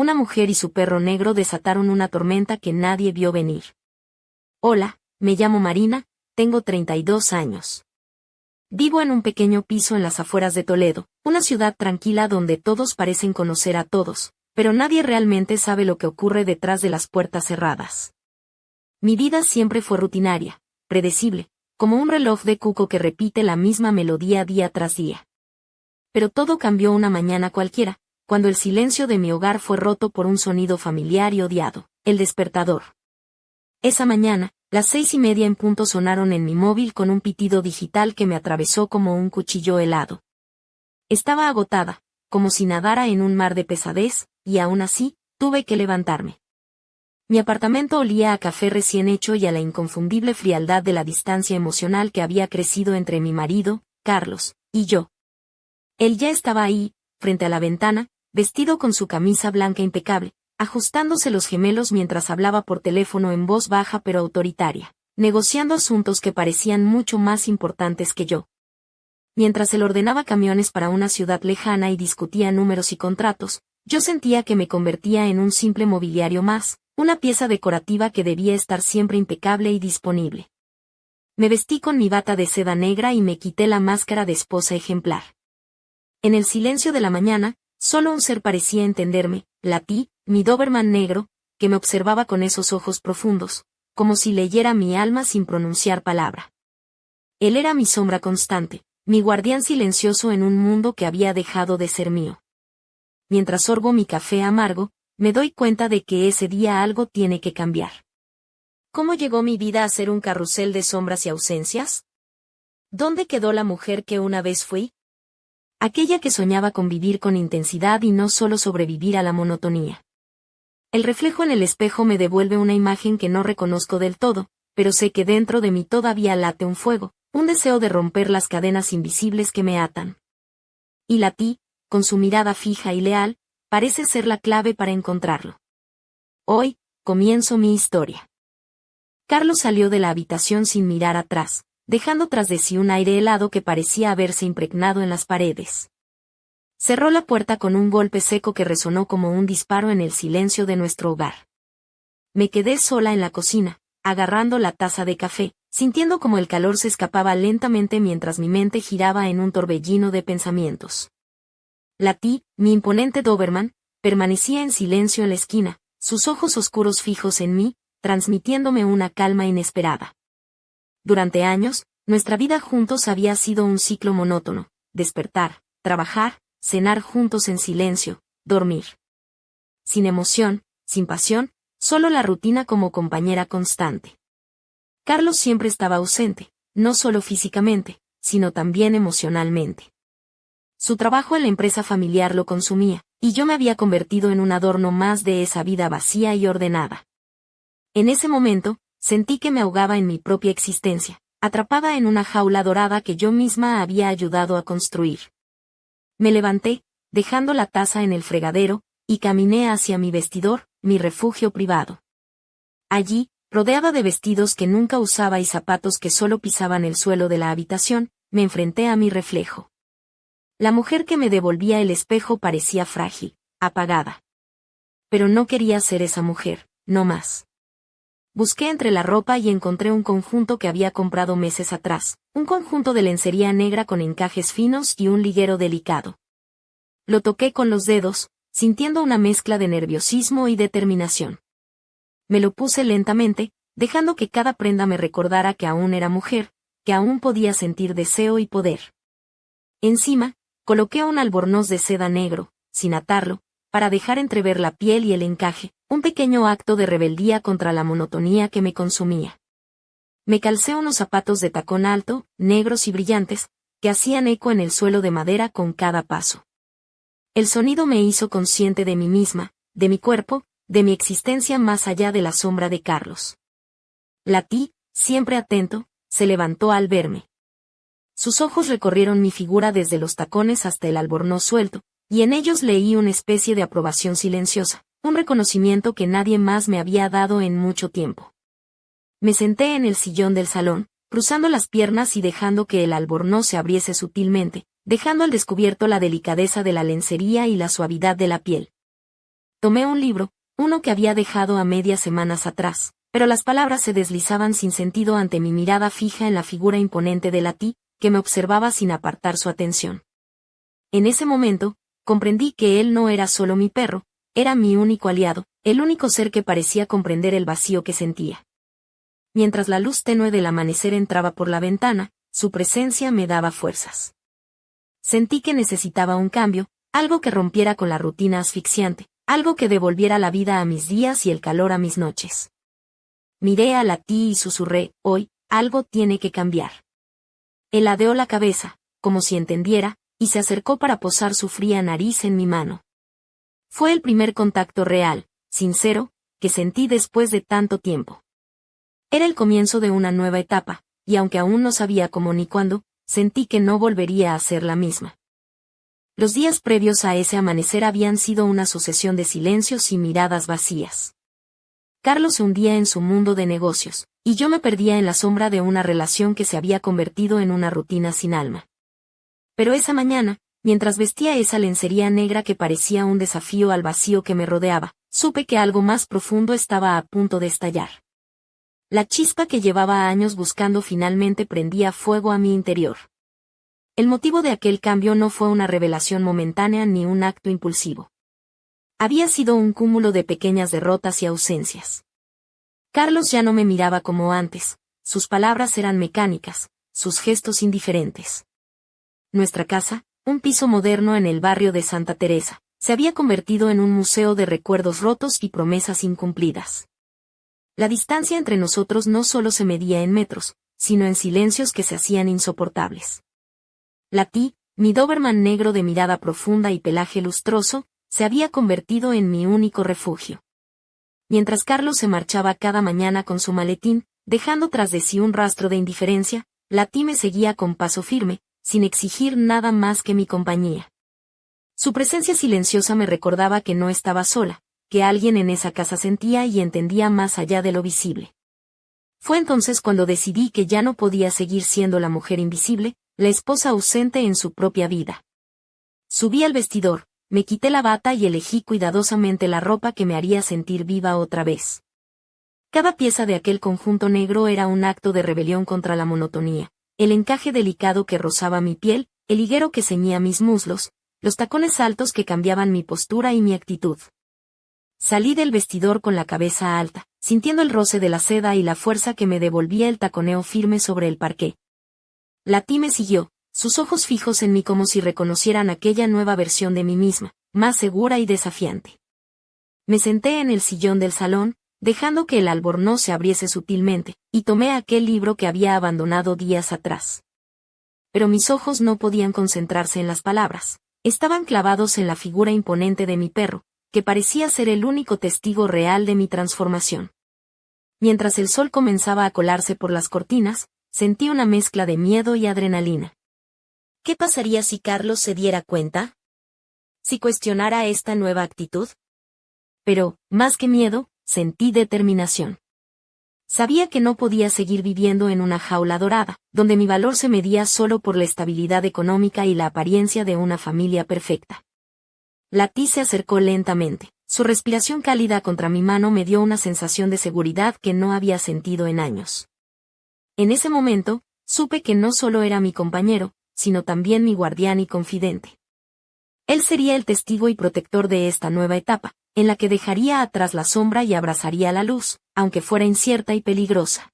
una mujer y su perro negro desataron una tormenta que nadie vio venir. Hola, me llamo Marina, tengo 32 años. Vivo en un pequeño piso en las afueras de Toledo, una ciudad tranquila donde todos parecen conocer a todos, pero nadie realmente sabe lo que ocurre detrás de las puertas cerradas. Mi vida siempre fue rutinaria, predecible, como un reloj de cuco que repite la misma melodía día tras día. Pero todo cambió una mañana cualquiera, cuando el silencio de mi hogar fue roto por un sonido familiar y odiado, el despertador. Esa mañana, las 6:30 en punto sonaron en mi móvil con un pitido digital que me atravesó como un cuchillo helado. Estaba agotada, como si nadara en un mar de pesadez, y aún así, tuve que levantarme. Mi apartamento olía a café recién hecho y a la inconfundible frialdad de la distancia emocional que había crecido entre mi marido, Carlos, y yo. Él ya estaba ahí, frente a la ventana, vestido con su camisa blanca impecable, ajustándose los gemelos mientras hablaba por teléfono en voz baja pero autoritaria, negociando asuntos que parecían mucho más importantes que yo. Mientras él ordenaba camiones para una ciudad lejana y discutía números y contratos, yo sentía que me convertía en un simple mobiliario más, una pieza decorativa que debía estar siempre impecable y disponible. Me vestí con mi bata de seda negra y me quité la máscara de esposa ejemplar. En el silencio de la mañana, solo un ser parecía entenderme, Latí, mi Doberman negro, que me observaba con esos ojos profundos, como si leyera mi alma sin pronunciar palabra. Él era mi sombra constante, mi guardián silencioso en un mundo que había dejado de ser mío. Mientras sorbo mi café amargo, me doy cuenta de que ese día algo tiene que cambiar. ¿Cómo llegó mi vida a ser un carrusel de sombras y ausencias? ¿Dónde quedó la mujer que una vez fui? Aquella que soñaba con vivir con intensidad y no solo sobrevivir a la monotonía. El reflejo en el espejo me devuelve una imagen que no reconozco del todo, pero sé que dentro de mí todavía late un fuego, un deseo de romper las cadenas invisibles que me atan. Y Latí, con su mirada fija y leal, parece ser la clave para encontrarlo. Hoy, comienzo mi historia. Carlos salió de la habitación sin mirar atrás, dejando tras de sí un aire helado que parecía haberse impregnado en las paredes. Cerró la puerta con un golpe seco que resonó como un disparo en el silencio de nuestro hogar. Me quedé sola en la cocina, agarrando la taza de café, sintiendo como el calor se escapaba lentamente mientras mi mente giraba en un torbellino de pensamientos. Latí, mi imponente Doberman, permanecía en silencio en la esquina, sus ojos oscuros fijos en mí, transmitiéndome una calma inesperada. Durante años, nuestra vida juntos había sido un ciclo monótono: despertar, trabajar, cenar juntos en silencio, dormir. Sin emoción, sin pasión, solo la rutina como compañera constante. Carlos siempre estaba ausente, no solo físicamente, sino también emocionalmente. Su trabajo en la empresa familiar lo consumía, y yo me había convertido en un adorno más de esa vida vacía y ordenada. En ese momento, sentí que me ahogaba en mi propia existencia, atrapada en una jaula dorada que yo misma había ayudado a construir. Me levanté, dejando la taza en el fregadero, y caminé hacia mi vestidor, mi refugio privado. Allí, rodeada de vestidos que nunca usaba y zapatos que solo pisaban el suelo de la habitación, me enfrenté a mi reflejo. La mujer que me devolvía el espejo parecía frágil, apagada. Pero no quería ser esa mujer, no más. Busqué entre la ropa y encontré un conjunto que había comprado meses atrás, un conjunto de lencería negra con encajes finos y un liguero delicado. Lo toqué con los dedos, sintiendo una mezcla de nerviosismo y determinación. Me lo puse lentamente, dejando que cada prenda me recordara que aún era mujer, que aún podía sentir deseo y poder. Encima, coloqué un albornoz de seda negro, sin atarlo, para dejar entrever la piel y el encaje, un pequeño acto de rebeldía contra la monotonía que me consumía. Me calcé unos zapatos de tacón alto, negros y brillantes, que hacían eco en el suelo de madera con cada paso. El sonido me hizo consciente de mí misma, de mi cuerpo, de mi existencia más allá de la sombra de Carlos. Latí, siempre atento, se levantó al verme. Sus ojos recorrieron mi figura desde los tacones hasta el albornoz suelto, y en ellos leí una especie de aprobación silenciosa, un reconocimiento que nadie más me había dado en mucho tiempo. Me senté en el sillón del salón, cruzando las piernas y dejando que el albornoz se abriese sutilmente, dejando al descubierto la delicadeza de la lencería y la suavidad de la piel. Tomé un libro, uno que había dejado a medias semanas atrás, pero las palabras se deslizaban sin sentido ante mi mirada fija en la figura imponente de Lati, que me observaba sin apartar su atención. En ese momento, comprendí que él no era solo mi perro, era mi único aliado, el único ser que parecía comprender el vacío que sentía. Mientras la luz tenue del amanecer entraba por la ventana, su presencia me daba fuerzas. Sentí que necesitaba un cambio, algo que rompiera con la rutina asfixiante, algo que devolviera la vida a mis días y el calor a mis noches. Miré a Lati y susurré, hoy, algo tiene que cambiar. Él ladeó la cabeza, como si entendiera, y se acercó para posar su fría nariz en mi mano. Fue el primer contacto real, sincero, que sentí después de tanto tiempo. Era el comienzo de una nueva etapa, y aunque aún no sabía cómo ni cuándo, sentí que no volvería a ser la misma. Los días previos a ese amanecer habían sido una sucesión de silencios y miradas vacías. Carlos se hundía en su mundo de negocios, y yo me perdía en la sombra de una relación que se había convertido en una rutina sin alma. Pero esa mañana, mientras vestía esa lencería negra que parecía un desafío al vacío que me rodeaba, supe que algo más profundo estaba a punto de estallar. La chispa que llevaba años buscando finalmente prendía fuego a mi interior. El motivo de aquel cambio no fue una revelación momentánea ni un acto impulsivo. Había sido un cúmulo de pequeñas derrotas y ausencias. Carlos ya no me miraba como antes, sus palabras eran mecánicas, sus gestos indiferentes. Nuestra casa, un piso moderno en el barrio de Santa Teresa, se había convertido en un museo de recuerdos rotos y promesas incumplidas. La distancia entre nosotros no solo se medía en metros, sino en silencios que se hacían insoportables. Lati, mi Doberman negro de mirada profunda y pelaje lustroso, se había convertido en mi único refugio. Mientras Carlos se marchaba cada mañana con su maletín, dejando tras de sí un rastro de indiferencia, Lati me seguía con paso firme, sin exigir nada más que mi compañía. Su presencia silenciosa me recordaba que no estaba sola, que alguien en esa casa sentía y entendía más allá de lo visible. Fue entonces cuando decidí que ya no podía seguir siendo la mujer invisible, la esposa ausente en su propia vida. Subí al vestidor, me quité la bata y elegí cuidadosamente la ropa que me haría sentir viva otra vez. Cada pieza de aquel conjunto negro era un acto de rebelión contra la monotonía, el encaje delicado que rozaba mi piel, el higuero que ceñía mis muslos, los tacones altos que cambiaban mi postura y mi actitud. Salí del vestidor con la cabeza alta, sintiendo el roce de la seda y la fuerza que me devolvía el taconeo firme sobre el parqué. Lati me siguió, sus ojos fijos en mí como si reconocieran aquella nueva versión de mí misma, más segura y desafiante. Me senté en el sillón del salón, dejando que el albornoz se abriese sutilmente, y tomé aquel libro que había abandonado días atrás. Pero mis ojos no podían concentrarse en las palabras, estaban clavados en la figura imponente de mi perro, que parecía ser el único testigo real de mi transformación. Mientras el sol comenzaba a colarse por las cortinas, sentí una mezcla de miedo y adrenalina. ¿Qué pasaría si Carlos se diera cuenta? ¿Si cuestionara esta nueva actitud? Pero, más que miedo, sentí determinación. Sabía que no podía seguir viviendo en una jaula dorada, donde mi valor se medía solo por la estabilidad económica y la apariencia de una familia perfecta. Lati se acercó lentamente. Su respiración cálida contra mi mano me dio una sensación de seguridad que no había sentido en años. En ese momento, supe que no solo era mi compañero, sino también mi guardián y confidente. Él sería el testigo y protector de esta nueva etapa, en la que dejaría atrás la sombra y abrazaría la luz, aunque fuera incierta y peligrosa.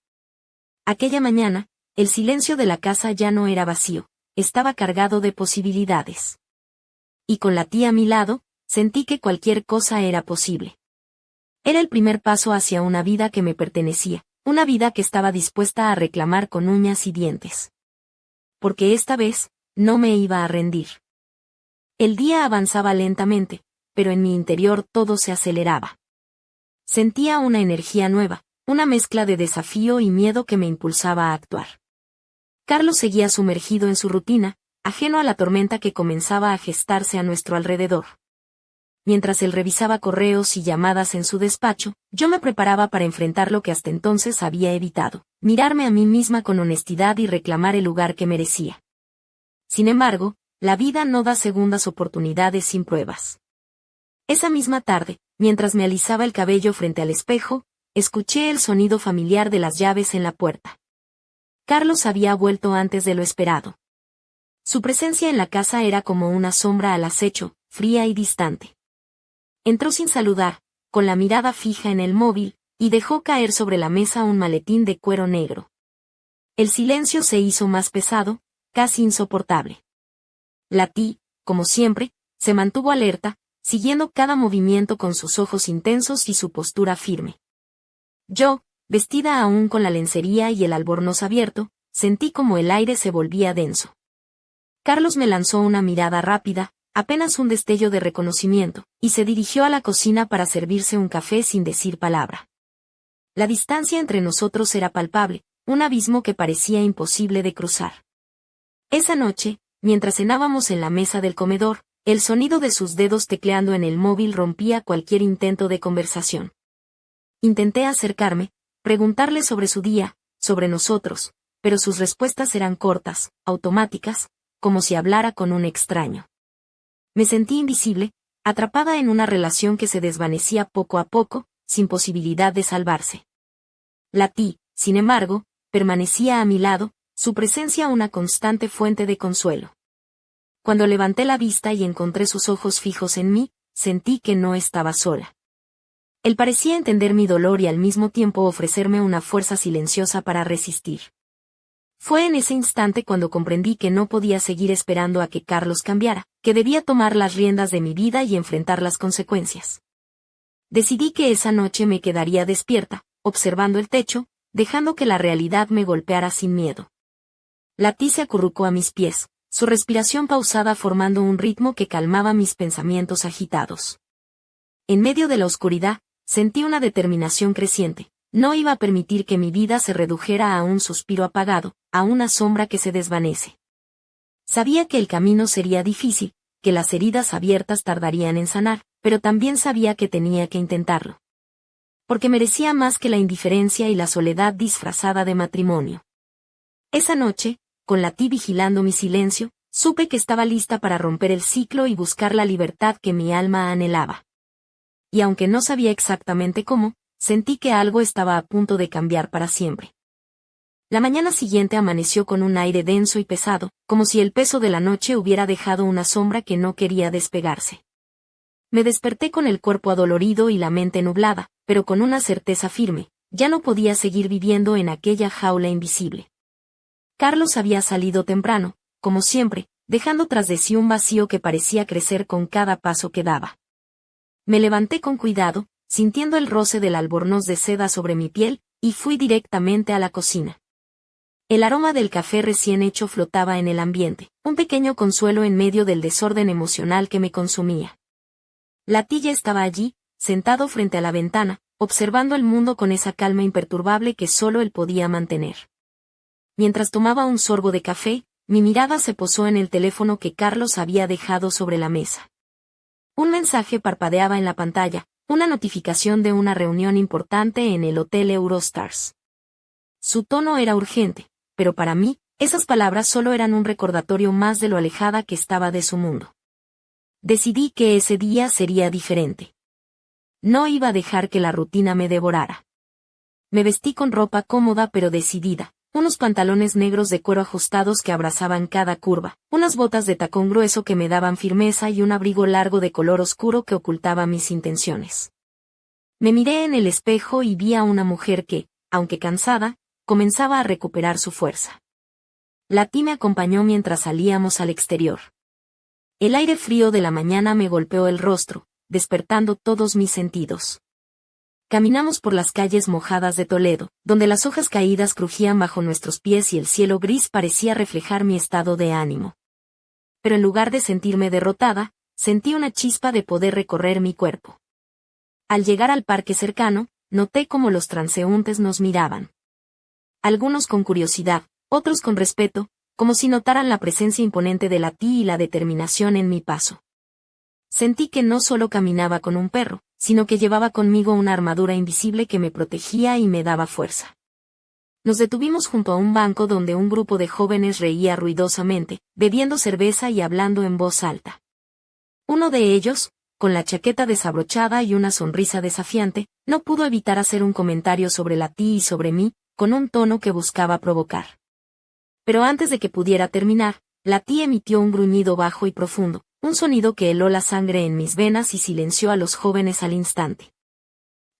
Aquella mañana, el silencio de la casa ya no era vacío, estaba cargado de posibilidades. Y con Lati a mi lado, sentí que cualquier cosa era posible. Era el primer paso hacia una vida que me pertenecía, una vida que estaba dispuesta a reclamar con uñas y dientes. Porque esta vez, no me iba a rendir. El día avanzaba lentamente, pero en mi interior todo se aceleraba. Sentía una energía nueva, una mezcla de desafío y miedo que me impulsaba a actuar. Carlos seguía sumergido en su rutina, ajeno a la tormenta que comenzaba a gestarse a nuestro alrededor. Mientras él revisaba correos y llamadas en su despacho, yo me preparaba para enfrentar lo que hasta entonces había evitado, mirarme a mí misma con honestidad y reclamar el lugar que merecía. Sin embargo, la vida no da segundas oportunidades sin pruebas. Esa misma tarde, mientras me alisaba el cabello frente al espejo, escuché el sonido familiar de las llaves en la puerta. Carlos había vuelto antes de lo esperado. Su presencia en la casa era como una sombra al acecho, fría y distante. Entró sin saludar, con la mirada fija en el móvil, y dejó caer sobre la mesa un maletín de cuero negro. El silencio se hizo más pesado, casi insoportable. Latí, como siempre, se mantuvo alerta, siguiendo cada movimiento con sus ojos intensos y su postura firme. Yo, vestida aún con la lencería y el albornoz abierto, sentí como el aire se volvía denso. Carlos me lanzó una mirada rápida, apenas un destello de reconocimiento, y se dirigió a la cocina para servirse un café sin decir palabra. La distancia entre nosotros era palpable, un abismo que parecía imposible de cruzar. Esa noche, mientras cenábamos en la mesa del comedor, el sonido de sus dedos tecleando en el móvil rompía cualquier intento de conversación. Intenté acercarme, preguntarle sobre su día, sobre nosotros, pero sus respuestas eran cortas, automáticas, como si hablara con un extraño. Me sentí invisible, atrapada en una relación que se desvanecía poco a poco, sin posibilidad de salvarse. Latí, sin embargo, permanecía a mi lado, su presencia una constante fuente de consuelo. Cuando levanté la vista y encontré sus ojos fijos en mí, sentí que no estaba sola. Él parecía entender mi dolor y al mismo tiempo ofrecerme una fuerza silenciosa para resistir. Fue en ese instante cuando comprendí que no podía seguir esperando a que Carlos cambiara, que debía tomar las riendas de mi vida y enfrentar las consecuencias. Decidí que esa noche me quedaría despierta, observando el techo, dejando que la realidad me golpeara sin miedo. Latí se acurrucó a mis pies, su respiración pausada formando un ritmo que calmaba mis pensamientos agitados. En medio de la oscuridad, sentí una determinación creciente. No iba a permitir que mi vida se redujera a un suspiro apagado, a una sombra que se desvanece. Sabía que el camino sería difícil, que las heridas abiertas tardarían en sanar, pero también sabía que tenía que intentarlo. Porque merecía más que la indiferencia y la soledad disfrazada de matrimonio. Esa noche, con Latí vigilando mi silencio, supe que estaba lista para romper el ciclo y buscar la libertad que mi alma anhelaba. Y aunque no sabía exactamente cómo, sentí que algo estaba a punto de cambiar para siempre. La mañana siguiente amaneció con un aire denso y pesado, como si el peso de la noche hubiera dejado una sombra que no quería despegarse. Me desperté con el cuerpo adolorido y la mente nublada, pero con una certeza firme, ya no podía seguir viviendo en aquella jaula invisible. Carlos había salido temprano, como siempre, dejando tras de sí un vacío que parecía crecer con cada paso que daba. Me levanté con cuidado, sintiendo el roce del albornoz de seda sobre mi piel, y fui directamente a la cocina. El aroma del café recién hecho flotaba en el ambiente, un pequeño consuelo en medio del desorden emocional que me consumía. Latí estaba allí, sentado frente a la ventana, observando el mundo con esa calma imperturbable que solo él podía mantener. Mientras tomaba un sorbo de café, mi mirada se posó en el teléfono que Carlos había dejado sobre la mesa. Un mensaje parpadeaba en la pantalla, una notificación de una reunión importante en el Hotel Eurostars. Su tono era urgente, pero para mí, esas palabras solo eran un recordatorio más de lo alejada que estaba de su mundo. Decidí que ese día sería diferente. No iba a dejar que la rutina me devorara. Me vestí con ropa cómoda pero decidida, unos pantalones negros de cuero ajustados que abrazaban cada curva, unas botas de tacón grueso que me daban firmeza y un abrigo largo de color oscuro que ocultaba mis intenciones. Me miré en el espejo y vi a una mujer que, aunque cansada, comenzaba a recuperar su fuerza. Latí me acompañó mientras salíamos al exterior. El aire frío de la mañana me golpeó el rostro, despertando todos mis sentidos. Caminamos por las calles mojadas de Toledo, donde las hojas caídas crujían bajo nuestros pies y el cielo gris parecía reflejar mi estado de ánimo. Pero en lugar de sentirme derrotada, sentí una chispa de poder recorrer mi cuerpo. Al llegar al parque cercano, noté cómo los transeúntes nos miraban. Algunos con curiosidad, otros con respeto, como si notaran la presencia imponente de Latí y la determinación en mi paso. Sentí que no solo caminaba con un perro, sino que llevaba conmigo una armadura invisible que me protegía y me daba fuerza. Nos detuvimos junto a un banco donde un grupo de jóvenes reía ruidosamente, bebiendo cerveza y hablando en voz alta. Uno de ellos, con la chaqueta desabrochada y una sonrisa desafiante, no pudo evitar hacer un comentario sobre la tía y sobre mí, con un tono que buscaba provocar. Pero antes de que pudiera terminar, la tía emitió un gruñido bajo y profundo, un sonido que heló la sangre en mis venas y silenció a los jóvenes al instante.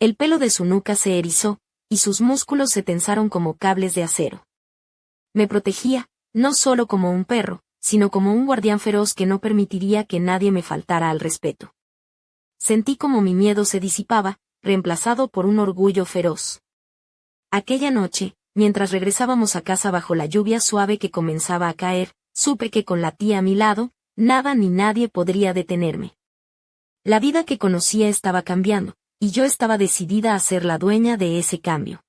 El pelo de su nuca se erizó, y sus músculos se tensaron como cables de acero. Me protegía, no solo como un perro, sino como un guardián feroz que no permitiría que nadie me faltara al respeto. Sentí como mi miedo se disipaba, reemplazado por un orgullo feroz. Aquella noche, mientras regresábamos a casa bajo la lluvia suave que comenzaba a caer, supe que con la tía a mi lado, nada ni nadie podría detenerme. La vida que conocía estaba cambiando, y yo estaba decidida a ser la dueña de ese cambio.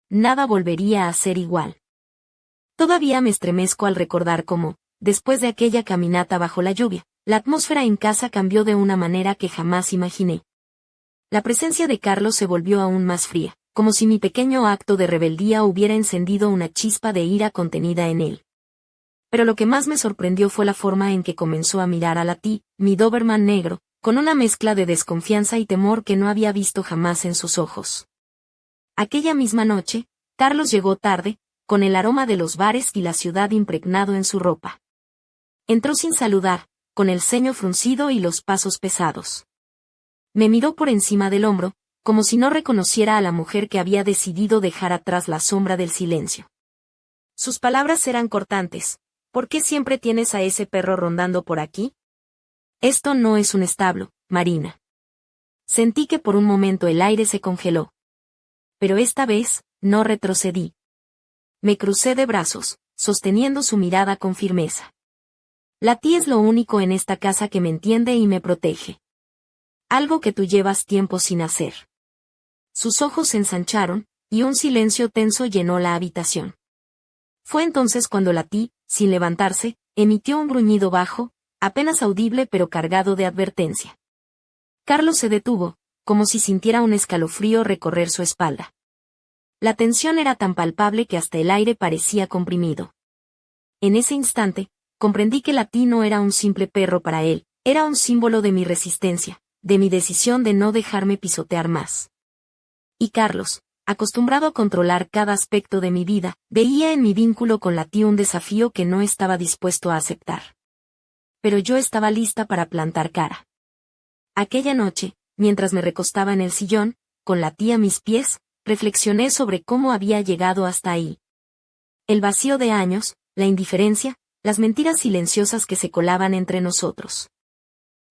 Nada volvería a ser igual. Todavía me estremezco al recordar cómo, después de aquella caminata bajo la lluvia, la atmósfera en casa cambió de una manera que jamás imaginé. La presencia de Carlos se volvió aún más fría, como si mi pequeño acto de rebeldía hubiera encendido una chispa de ira contenida en él. Pero lo que más me sorprendió fue la forma en que comenzó a mirar a la tía, mi Doberman negro, con una mezcla de desconfianza y temor que no había visto jamás en sus ojos. Aquella misma noche, Carlos llegó tarde, con el aroma de los bares y la ciudad impregnado en su ropa. Entró sin saludar, con el ceño fruncido y los pasos pesados. Me miró por encima del hombro, como si no reconociera a la mujer que había decidido dejar atrás la sombra del silencio. Sus palabras eran cortantes. ¿Por qué siempre tienes a ese perro rondando por aquí? Esto no es un establo, Marina. Sentí que por un momento el aire se congeló. Pero esta vez, no retrocedí. Me crucé de brazos, sosteniendo su mirada con firmeza. La tía es lo único en esta casa que me entiende y me protege. Algo que tú llevas tiempo sin hacer. Sus ojos se ensancharon, y un silencio tenso llenó la habitación. Fue entonces cuando la tía, sin levantarse, emitió un gruñido bajo, apenas audible pero cargado de advertencia. Carlos se detuvo, como si sintiera un escalofrío recorrer su espalda. La tensión era tan palpable que hasta el aire parecía comprimido. En ese instante, comprendí que la tía no era un simple perro para él, era un símbolo de mi resistencia, de mi decisión de no dejarme pisotear más. Y Carlos, acostumbrado a controlar cada aspecto de mi vida, veía en mi vínculo con la tía un desafío que no estaba dispuesto a aceptar. Pero yo estaba lista para plantar cara. Aquella noche, mientras me recostaba en el sillón, con la tía a mis pies, reflexioné sobre cómo había llegado hasta ahí. El vacío de años, la indiferencia, las mentiras silenciosas que se colaban entre nosotros.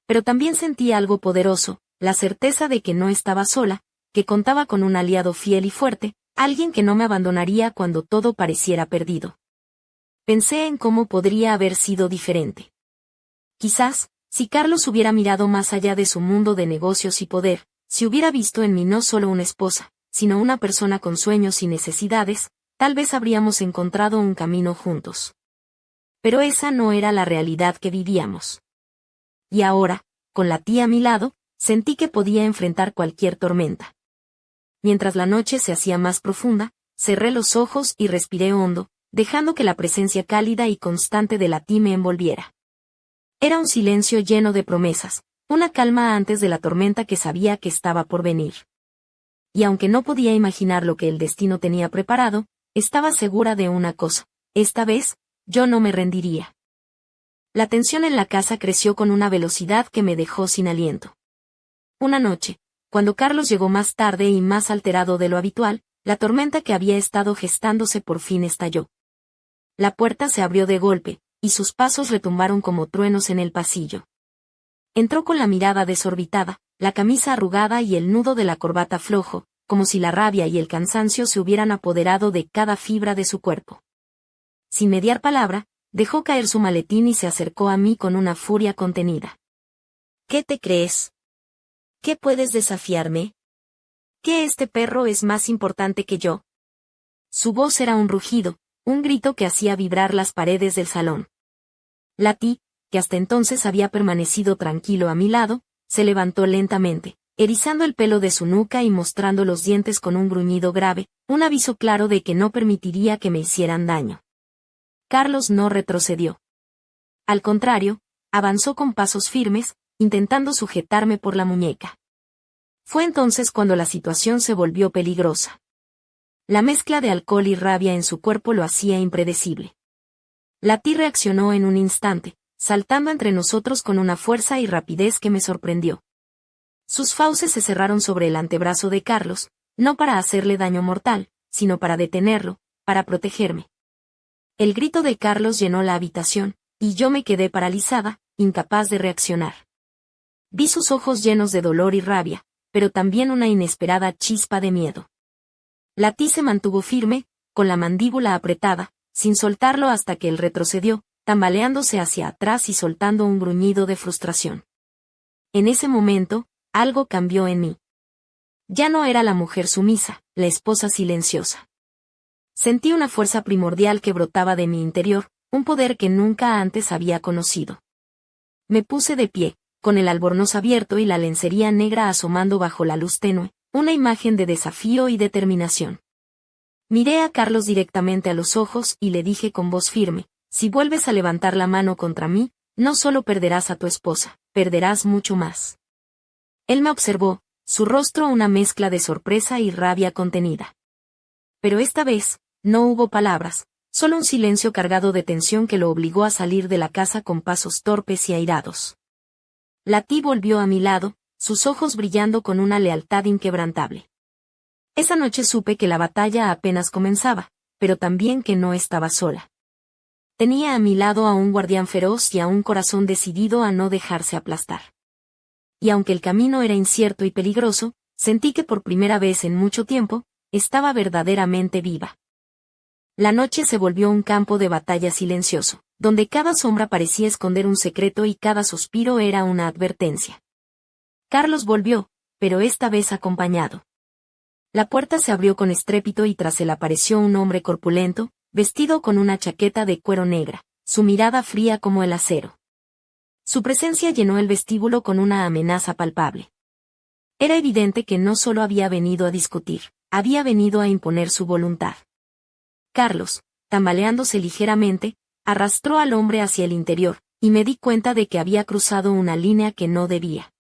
Pero también sentí algo poderoso, la certeza de que no estaba sola, que contaba con un aliado fiel y fuerte, alguien que no me abandonaría cuando todo pareciera perdido. Pensé en cómo podría haber sido diferente. Quizás, si Carlos hubiera mirado más allá de su mundo de negocios y poder, si hubiera visto en mí no solo una esposa, sino una persona con sueños y necesidades, tal vez habríamos encontrado un camino juntos. Pero esa no era la realidad que vivíamos. Y ahora, con la tía a mi lado, sentí que podía enfrentar cualquier tormenta. Mientras la noche se hacía más profunda, cerré los ojos y respiré hondo, dejando que la presencia cálida y constante de la tía me envolviera. Era un silencio lleno de promesas, una calma antes de la tormenta que sabía que estaba por venir. Y aunque no podía imaginar lo que el destino tenía preparado, estaba segura de una cosa: esta vez, yo no me rendiría. La tensión en la casa creció con una velocidad que me dejó sin aliento. Una noche, cuando Carlos llegó más tarde y más alterado de lo habitual, la tormenta que había estado gestándose por fin estalló. La puerta se abrió de golpe, y sus pasos retumbaron como truenos en el pasillo. Entró con la mirada desorbitada, la camisa arrugada y el nudo de la corbata flojo, como si la rabia y el cansancio se hubieran apoderado de cada fibra de su cuerpo. Sin mediar palabra, dejó caer su maletín y se acercó a mí con una furia contenida. ¿Qué te crees? ¿Qué puedes desafiarme? ¿Que este perro es más importante que yo? Su voz era un rugido, un grito que hacía vibrar las paredes del salón. La tía, que hasta entonces había permanecido tranquilo a mi lado, se levantó lentamente, erizando el pelo de su nuca y mostrando los dientes con un gruñido grave, un aviso claro de que no permitiría que me hicieran daño. Carlos no retrocedió. Al contrario, avanzó con pasos firmes, intentando sujetarme por la muñeca. Fue entonces cuando la situación se volvió peligrosa. La mezcla de alcohol y rabia en su cuerpo lo hacía impredecible. Lati reaccionó en un instante, saltando entre nosotros con una fuerza y rapidez que me sorprendió. Sus fauces se cerraron sobre el antebrazo de Carlos, no para hacerle daño mortal, sino para detenerlo, para protegerme. El grito de Carlos llenó la habitación, y yo me quedé paralizada, incapaz de reaccionar. Vi sus ojos llenos de dolor y rabia, pero también una inesperada chispa de miedo. Lati se mantuvo firme, con la mandíbula apretada, sin soltarlo hasta que él retrocedió, tambaleándose hacia atrás y soltando un gruñido de frustración. En ese momento, algo cambió en mí. Ya no era la mujer sumisa, la esposa silenciosa. Sentí una fuerza primordial que brotaba de mi interior, un poder que nunca antes había conocido. Me puse de pie, con el albornoz abierto y la lencería negra asomando bajo la luz tenue, una imagen de desafío y determinación. Miré a Carlos directamente a los ojos y le dije con voz firme, si vuelves a levantar la mano contra mí, no solo perderás a tu esposa, perderás mucho más. Él me observó, su rostro una mezcla de sorpresa y rabia contenida. Pero esta vez, no hubo palabras, solo un silencio cargado de tensión que lo obligó a salir de la casa con pasos torpes y airados. Lati volvió a mi lado, sus ojos brillando con una lealtad inquebrantable. Esa noche supe que la batalla apenas comenzaba, pero también que no estaba sola. Tenía a mi lado a un guardián feroz y a un corazón decidido a no dejarse aplastar. Y aunque el camino era incierto y peligroso, sentí que por primera vez en mucho tiempo, estaba verdaderamente viva. La noche se volvió un campo de batalla silencioso, donde cada sombra parecía esconder un secreto y cada suspiro era una advertencia. Carlos volvió, pero esta vez acompañado. La puerta se abrió con estrépito y tras él apareció un hombre corpulento, vestido con una chaqueta de cuero negra, su mirada fría como el acero. Su presencia llenó el vestíbulo con una amenaza palpable. Era evidente que no solo había venido a discutir, había venido a imponer su voluntad. Carlos, tambaleándose ligeramente, arrastró al hombre hacia el interior, y me di cuenta de que había cruzado una línea que no debía.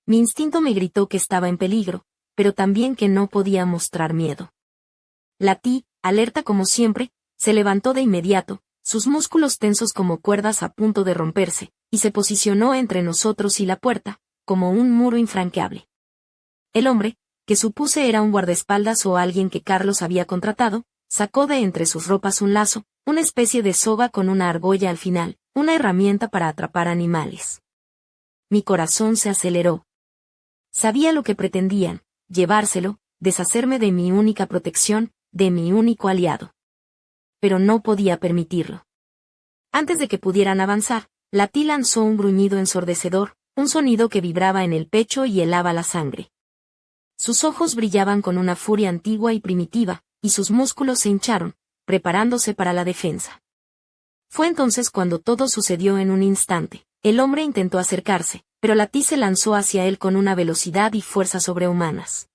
Mi instinto me gritó que estaba en peligro, pero también que no podía mostrar miedo. Lati, alerta como siempre, se levantó de inmediato, sus músculos tensos como cuerdas a punto de romperse, y se posicionó entre nosotros y la puerta, como un muro infranqueable. El hombre, que supuse era un guardaespaldas o alguien que Carlos había contratado, sacó de entre sus ropas un lazo, una especie de soga con una argolla al final, una herramienta para atrapar animales. Mi corazón se aceleró. Sabía lo que pretendían, llevárselo, deshacerme de mi única protección, de mi único aliado. Pero no podía permitirlo. Antes de que pudieran avanzar, Lati lanzó un gruñido ensordecedor, un sonido que vibraba en el pecho y helaba la sangre. Sus ojos brillaban con una furia antigua y primitiva, y sus músculos se hincharon, preparándose para la defensa. Fue entonces cuando todo sucedió en un instante. El hombre intentó acercarse, pero Lati se lanzó hacia él con una velocidad y fuerza sobrehumanas.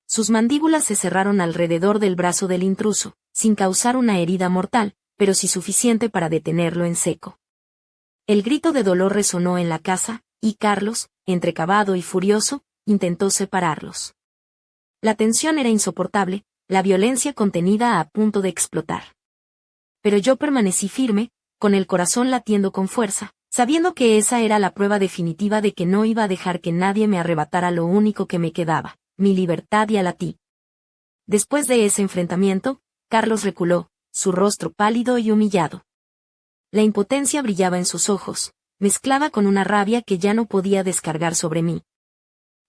Sus mandíbulas se cerraron alrededor del brazo del intruso, sin causar una herida mortal, pero sí suficiente para detenerlo en seco. El grito de dolor resonó en la casa, y Carlos, entrecavado y furioso, intentó separarlos. La tensión era insoportable, la violencia contenida a punto de explotar. Pero yo permanecí firme, con el corazón latiendo con fuerza, sabiendo que esa era la prueba definitiva de que no iba a dejar que nadie me arrebatara lo único que me quedaba, mi libertad y a Lati. Después de ese enfrentamiento, Carlos reculó, su rostro pálido y humillado. La impotencia brillaba en sus ojos, mezclada con una rabia que ya no podía descargar sobre mí.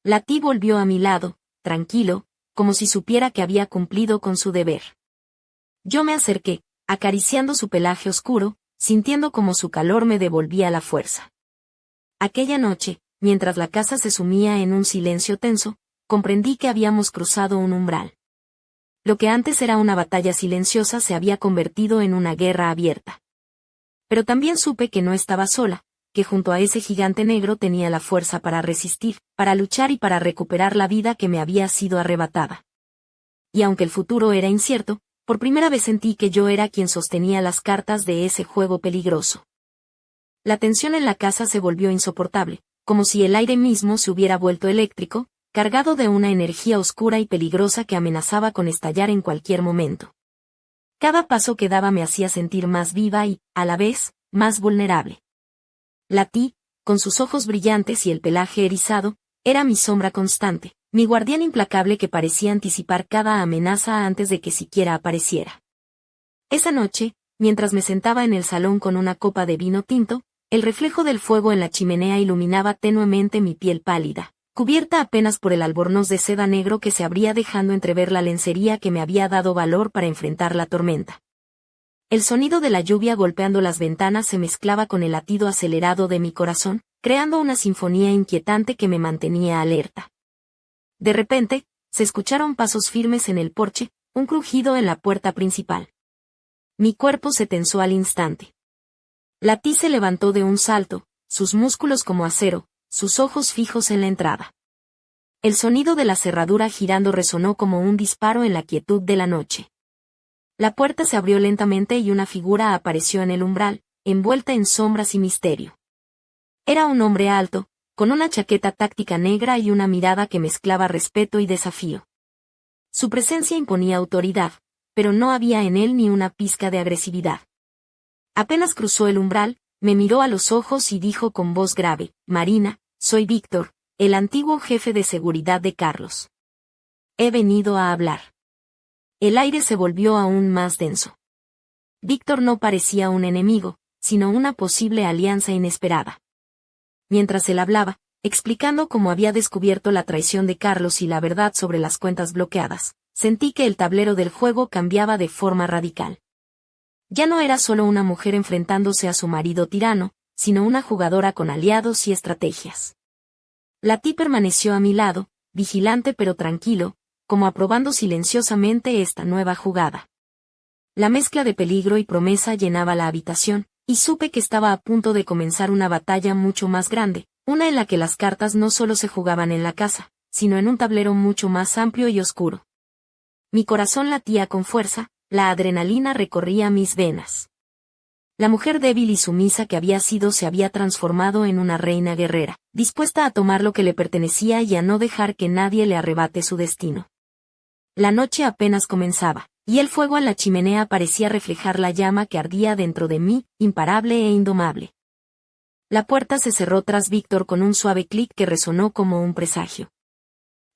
Lati volvió a mi lado, tranquilo, como si supiera que había cumplido con su deber. Yo me acerqué, acariciando su pelaje oscuro, sintiendo como su calor me devolvía la fuerza. Aquella noche, mientras la casa se sumía en un silencio tenso, comprendí que habíamos cruzado un umbral. Lo que antes era una batalla silenciosa se había convertido en una guerra abierta. Pero también supe que no estaba sola, que junto a ese gigante negro tenía la fuerza para resistir, para luchar y para recuperar la vida que me había sido arrebatada. Y aunque el futuro era incierto, por primera vez sentí que yo era quien sostenía las cartas de ese juego peligroso. La tensión en la casa se volvió insoportable, como si el aire mismo se hubiera vuelto eléctrico, cargado de una energía oscura y peligrosa que amenazaba con estallar en cualquier momento. Cada paso que daba me hacía sentir más viva y, a la vez, más vulnerable. Latí, con sus ojos brillantes y el pelaje erizado, era mi sombra constante, mi guardián implacable que parecía anticipar cada amenaza antes de que siquiera apareciera. Esa noche, mientras me sentaba en el salón con una copa de vino tinto, el reflejo del fuego en la chimenea iluminaba tenuemente mi piel pálida, cubierta apenas por el albornoz de seda negro que se abría dejando entrever la lencería que me había dado valor para enfrentar la tormenta. El sonido de la lluvia golpeando las ventanas se mezclaba con el latido acelerado de mi corazón, creando una sinfonía inquietante que me mantenía alerta. De repente, se escucharon pasos firmes en el porche, un crujido en la puerta principal. Mi cuerpo se tensó al instante. Latí se levantó de un salto, sus músculos como acero, sus ojos fijos en la entrada. El sonido de la cerradura girando resonó como un disparo en la quietud de la noche. La puerta se abrió lentamente y una figura apareció en el umbral, envuelta en sombras y misterio. Era un hombre alto, con una chaqueta táctica negra y una mirada que mezclaba respeto y desafío. Su presencia imponía autoridad, pero no había en él ni una pizca de agresividad. Apenas cruzó el umbral, me miró a los ojos y dijo con voz grave: «Marina, soy Víctor, el antiguo jefe de seguridad de Carlos. He venido a hablar». El aire se volvió aún más denso. Víctor no parecía un enemigo, sino una posible alianza inesperada. Mientras él hablaba, explicando cómo había descubierto la traición de Carlos y la verdad sobre las cuentas bloqueadas, sentí que el tablero del juego cambiaba de forma radical. Ya no era solo una mujer enfrentándose a su marido tirano, sino una jugadora con aliados y estrategias. Latí permaneció a mi lado, vigilante pero tranquilo, como aprobando silenciosamente esta nueva jugada. La mezcla de peligro y promesa llenaba la habitación, y supe que estaba a punto de comenzar una batalla mucho más grande, una en la que las cartas no solo se jugaban en la casa, sino en un tablero mucho más amplio y oscuro. Mi corazón latía con fuerza, la adrenalina recorría mis venas. La mujer débil y sumisa que había sido se había transformado en una reina guerrera, dispuesta a tomar lo que le pertenecía y a no dejar que nadie le arrebate su destino. La noche apenas comenzaba, y el fuego en la chimenea parecía reflejar la llama que ardía dentro de mí, imparable e indomable. La puerta se cerró tras Víctor con un suave clic que resonó como un presagio.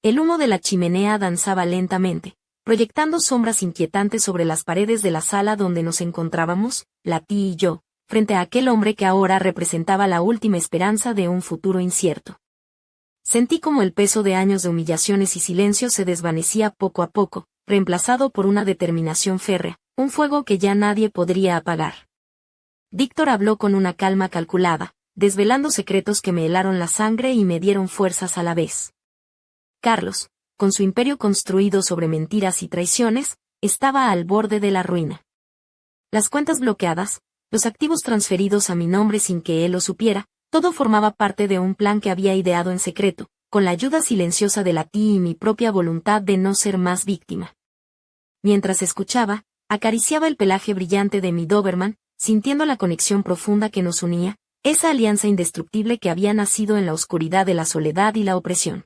El humo de la chimenea danzaba lentamente, proyectando sombras inquietantes sobre las paredes de la sala donde nos encontrábamos, Latí y yo, frente a aquel hombre que ahora representaba la última esperanza de un futuro incierto. Sentí como el peso de años de humillaciones y silencio se desvanecía poco a poco, reemplazado por una determinación férrea, un fuego que ya nadie podría apagar. Víctor habló con una calma calculada, desvelando secretos que me helaron la sangre y me dieron fuerzas a la vez. Carlos, con su imperio construido sobre mentiras y traiciones, estaba al borde de la ruina. Las cuentas bloqueadas, los activos transferidos a mi nombre sin que él lo supiera, todo formaba parte de un plan que había ideado en secreto, con la ayuda silenciosa de Latí y mi propia voluntad de no ser más víctima. Mientras escuchaba, acariciaba el pelaje brillante de mi Doberman, sintiendo la conexión profunda que nos unía, esa alianza indestructible que había nacido en la oscuridad de la soledad y la opresión.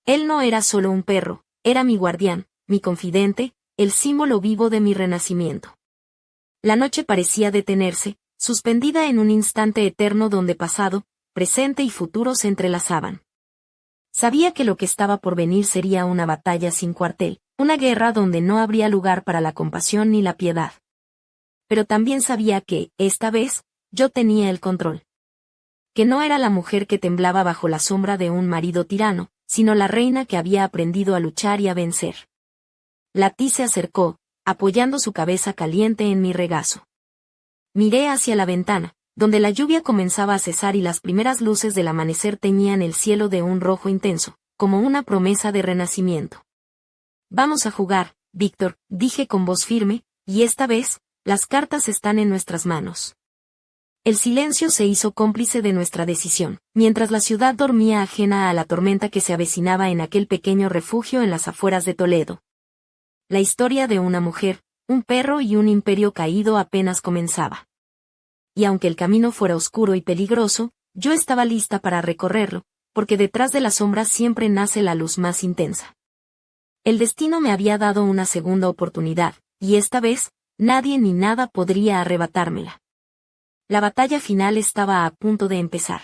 Él no era solo un perro, era mi guardián, mi confidente, el símbolo vivo de mi renacimiento. La noche parecía detenerse, suspendida en un instante eterno donde pasado, presente y futuro se entrelazaban. Sabía que lo que estaba por venir sería una batalla sin cuartel, una guerra donde no habría lugar para la compasión ni la piedad. Pero también sabía que, esta vez, yo tenía el control. Que no era la mujer que temblaba bajo la sombra de un marido tirano, sino la reina que había aprendido a luchar y a vencer. Latí se acercó, apoyando su cabeza caliente en mi regazo. Miré hacia la ventana, donde la lluvia comenzaba a cesar y las primeras luces del amanecer teñían el cielo de un rojo intenso, como una promesa de renacimiento. «Vamos a jugar, Víctor», dije con voz firme, «y esta vez, las cartas están en nuestras manos». El silencio se hizo cómplice de nuestra decisión, mientras la ciudad dormía ajena a la tormenta que se avecinaba en aquel pequeño refugio en las afueras de Toledo. La historia de una mujer, un perro y un imperio caído apenas comenzaba. Y aunque el camino fuera oscuro y peligroso, Yo estaba lista para recorrerlo, porque detrás de las sombras siempre nace la luz más intensa. El destino me había dado una segunda oportunidad, y esta vez, nadie ni nada podría arrebatármela. La batalla final estaba a punto de empezar.